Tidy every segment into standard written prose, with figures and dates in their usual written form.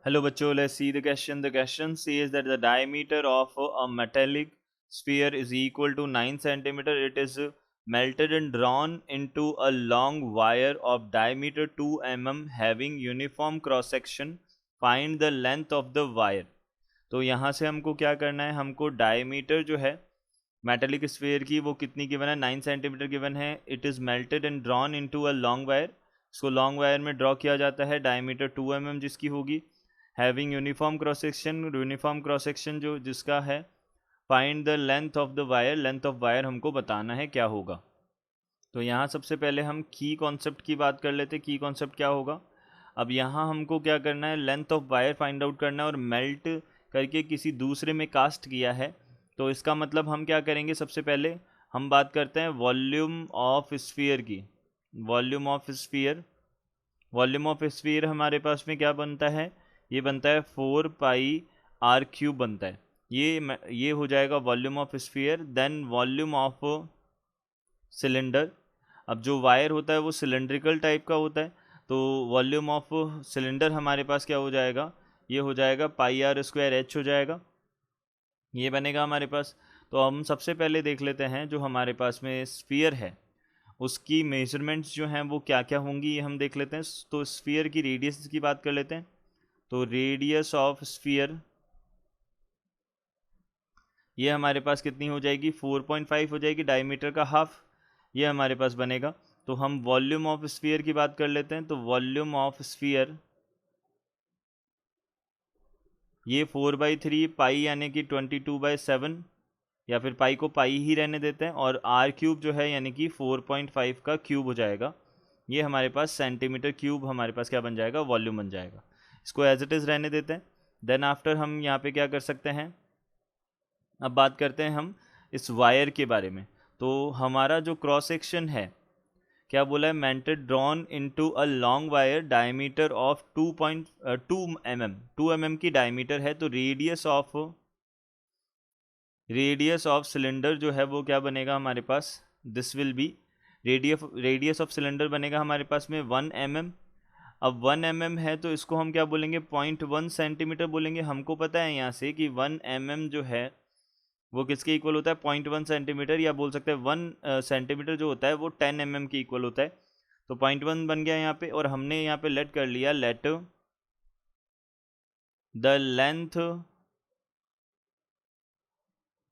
Hello बच्चों, let's see the question. The question says that the diameter of a metallic sphere is equal to 9 centimeter. It is melted and drawn into a long wire of diameter 2 mm having uniform cross section. Find the length of the wire. तो यहाँ से हमको क्या करना है, हमको diameter जो है मेटेलिक स्फीयर की वो कितनी गिवन है, 9 सेंटीमीटर गिवन है. It is melted and drawn into a long wire. इसको लॉन्ग वायर में ड्रॉ किया जाता है. डायमीटर 2 mm जिसकी होगी. हैविंग यूनिफॉर्म क्रॉस सेक्शन जो जिसका है. Find the length of the wire. Length of wire हमको बताना है क्या होगा. तो यहाँ सबसे पहले हम की कॉन्सेप्ट की बात कर लेते. की कॉन्सेप्ट क्या होगा. अब यहाँ हमको क्या करना है, length of wire find out करना है और मेल्ट करके किसी दूसरे में कास्ट किया है. तो इसका मतलब हम क्या करेंगे, सबसे पहले हम बात करते हैं वॉल्यूम ऑफ स्फीयर की. वॉल्यूम ऑफ स्फीयर हमारे पास में क्या बनता है, ये बनता है 4 पाई आर क्यूब बनता है. ये हो जाएगा volume of sphere. Then volume of cylinder. अब जो वायर होता है वो सिलेंड्रिकल टाइप का होता है, तो वॉल्यूम ऑफ सिलेंडर हमारे पास क्या हो जाएगा, ये हो जाएगा पाई आर स्क्वायर एच हो जाएगा. ये बनेगा हमारे पास. तो हम सबसे पहले देख लेते हैं जो हमारे पास में स्फीयर है उसकी मेजरमेंट्स जो हैं वो क्या क्या होंगी, ये हम देख लेते हैं. तो स्फीयर की रेडियस की बात कर लेते हैं. तो रेडियस ऑफ स्फीयर ये हमारे पास कितनी हो जाएगी, 4.5 हो जाएगी, डायमीटर का हाफ ये हमारे पास बनेगा. तो हम वॉल्यूम ऑफ स्फीयर की बात कर लेते हैं. तो वॉल्यूम ऑफ स्फीयर ये 4/3 पाई यानी कि 22/7, या फिर पाई को पाई ही रहने देते हैं, और आर क्यूब जो है यानी कि 4.5 का क्यूब हो जाएगा. ये हमारे पास सेंटीमीटर क्यूब हमारे पास क्या बन जाएगा, वॉल्यूम बन जाएगा. इसको एज इट इज़ रहने देते हैं. देन आफ्टर हम यहाँ पे क्या कर सकते हैं, अब बात करते हैं हम इस वायर के बारे में. तो हमारा जो क्रॉस सेक्शन है क्या बोला है, मेंटेड drawn into a long wire diameter of 2.2 mm की डायमीटर है. तो रेडियस ऑफ सिलेंडर जो है वो क्या बनेगा हमारे पास, this will be radius of cylinder बनेगा हमारे पास में 1 mm. अब 1 mm है तो इसको हम क्या बोलेंगे, 0.1 सेंटीमीटर बोलेंगे. हमको पता है यहाँ से कि 1 mm जो है वो किसके इक्वल होता है, 0.1 सेंटीमीटर, या बोल सकते हैं 1 सेंटीमीटर जो होता है वो 10 mm के इक्वल होता है. तो 0.1 बन गया यहाँ पे, और हमने यहाँ पे लेट कर लिया, let the length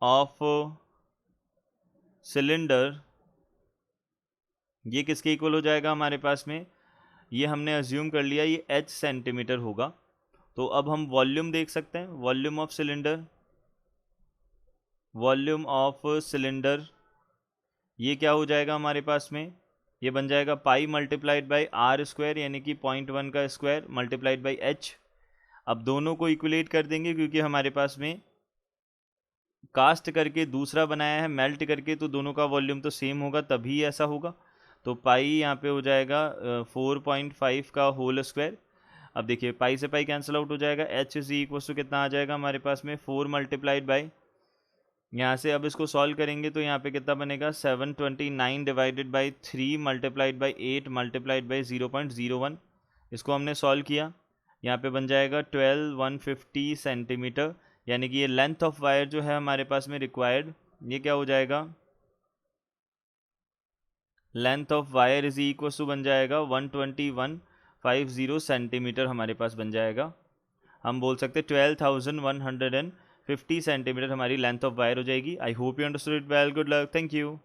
of cylinder ये किसके इक्वल हो जाएगा हमारे पास में, ये हमने अज्यूम कर लिया ये h सेंटीमीटर होगा. तो अब हम वॉल्यूम देख सकते हैं. वॉल्यूम ऑफ सिलेंडर ये क्या हो जाएगा हमारे पास में, ये बन जाएगा pi multiplied by r square यानी कि 0.1 का स्क्वायर मल्टीप्लाइड बाई एच. अब दोनों को इक्वलेट कर देंगे क्योंकि हमारे पास में कास्ट करके दूसरा बनाया है मेल्ट करके, तो दोनों का वॉल्यूम तो सेम होगा तभी ऐसा होगा. तो पाई यहाँ पे हो जाएगा 4.5 का होल स्क्वायर. अब देखिए पाई से पाई कैंसिल आउट हो जाएगा. एच इज इक्वल टू कितना आ जाएगा हमारे पास में, 4 मल्टीप्लाइड बाई, यहाँ से अब इसको सॉल्व करेंगे तो यहाँ पे कितना बनेगा, 729 divided by 3 multiplied by 8 multiplied by 0.01. इसको हमने सॉल्व किया, यहाँ पे बन जाएगा 12150 सेंटीमीटर. यानी कि ये लेंथ ऑफ वायर जो है हमारे पास में रिक्वायर्ड, ये क्या हो जाएगा, length of wire is equal to बन जाएगा 12150 सेंटीमीटर हमारे पास बन जाएगा. हम बोल सकते हैं 12,150 सेंटीमीटर हमारी लेंथ ऑफ वायर हो जाएगी. I hope you understood it well. Good luck. Thank you.